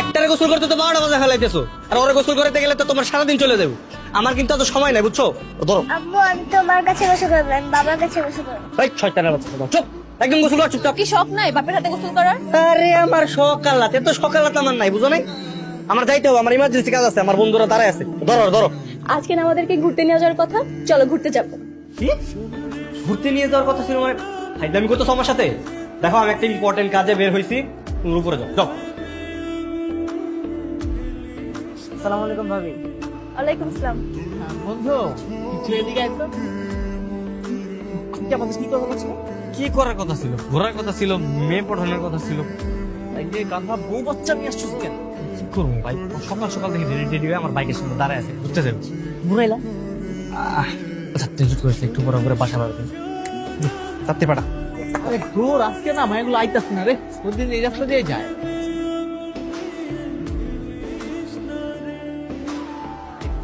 একটারে গোসল করতে তো 12টা বাজে ফেলাইতেছো, আর ওরে গোসল করতে গেলে তো তোমার সারাদিন চলে যাবে। আমার কিন্তু এত সময় নাই, বুঝছো? ধরো আম্মু আমি তোমার কাছে বসে করবো, আমি বাবার কাছে বসে করবো। এই শয়তানের বাচ্চা, চুপ একদম গোসল কর চুপচাপ। কি শখ নাই বাপের হাতে গোসল করার? আরে আমার সকালাত, এত সকালাত আমার নাই, বুঝো নাই? আমার যাইতে হবে, আমার ইমার্জেন্সি কাজ আছে, আমার বন্ধুরা দাঁড়ায় আছে। ধরো ধরো। আজকে না আমাদেরকে ঘুরতে নিয়ে যাওয়ার কথা, চলো ঘুরতে যাবো। কি ঘুরতে নিয়ে যাওয়ার কথা ছিল? মানে ফাইজলামি করতেছো আমার সাথে? দেখো আমি একটা ইম্পর্টেন্ট কাজে বের হইছি, তুমি উপরে যাও যাও। আসসালামু আলাইকুম ভাবি। ওয়ালাইকুম আসসালাম। বন্ধু কিছু এদিকে একদম আমাদের কি কথা বলছো? কি করার কথা ছিল? ঘোরার কথা ছিল, মেয়ে পড়ানোর কথা ছিল। এই যে কাঁধা বউ বাচ্চা নিয়ে আসছিস কেন? কি করবো ভাই, সকাল সকাল থেকে রেডি রেডি হয়ে আমার বাইকের সামনে দাঁড়ায় আছে, ঘুরতে যাবো। ঘুরাইলা আচ্ছা টেনশন করেছে, একটু পরে করে বাসা পাবে। চাপতে পারা। আরে দূর আজকে না মায়াগুলো আইতাস না রে, প্রতিদিন এই রাস্তা দিয়ে যায়।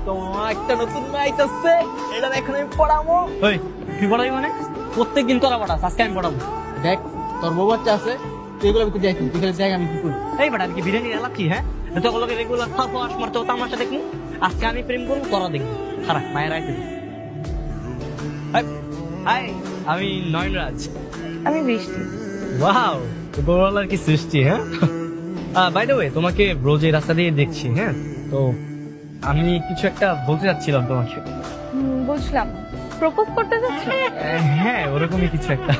তোমার একটা নতুন মেয়ে আইতাছে, এটা এখন আমি পড়াবো। ওই কি পড়াবি মানে? প্রত্যেকদিন তোরা পড়াস, আজকে আমি পড়াবো। দেখ তোর বউ বাচ্চা আছে, তুই এগুলো ভিতরে যাইছিস, এখানে দেখ আমি কি করি। এই বেটা কি বিরিয়ানি এলাক কি? হ্যাঁ তোগুলোকে রেগুলার খাবো, আস মারতে তামাশা দেখবো। আজকে আমি প্রেম করবো, তোরা দেখবি। খারাপ মায়ের আইতে। হাই, আমি নয়নরাজ। আমি বৃষ্টি। ওয়াও, গৌরলার কি সৃষ্টি! হ্যাঁ বাই দ্য ওয়ে, তোমাকে রোজ এই রাস্তা দিয়ে দেখছি। হ্যাঁ তো আমি কিছু একটা বলতে যাচ্ছিলাম তোমাকে। বুঝলাম, প্রপোজ করতে যাচ্ছ? হ্যাঁ ওরকমই কিছু একটা।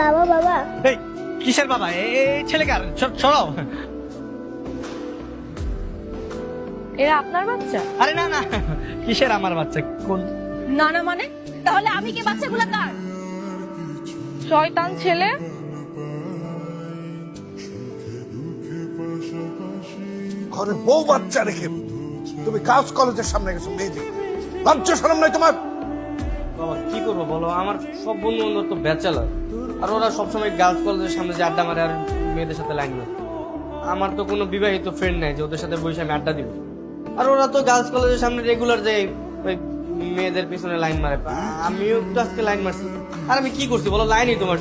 বাবা বাবা এই কিসের বাবা? এই ছেলেকার সরাও। এরা আপনার বাচ্চা? আরে না না, কিসের আমার বাচ্চা? কোন না না মানে? তাহলে আমি কি বাচ্চাগুলো কার? শয়তান ছেলে। ঘরে বউ বাচ্চা রেখে তুমি গার্লস কলেজের সামনে গেছো মেয়ে দেখে, লজ্জা শরম নাই তোমার? বাবা কি করবো বলো, আমার সব বন্ধু বান্ধব তো ব্যাচেলার, আর ওরা সবসময় গার্লস কলেজের সামনে যে আড্ডা মারে আর মেয়েদের সাথে লাইন মারে। আমার তো কোনো বিবাহিত ফ্রেন্ড নাই যে ওদের সাথে বসে আমি আড্ডা দিব। আর ওরা তো গার্লস কলেজের সামনে রেগুলার যে ওই মেয়েদের পিছনে লাইন মারে, আমিও তো আজকে লাইন মারছি। আর আমি কি করছি বলো? লাইনই তোমার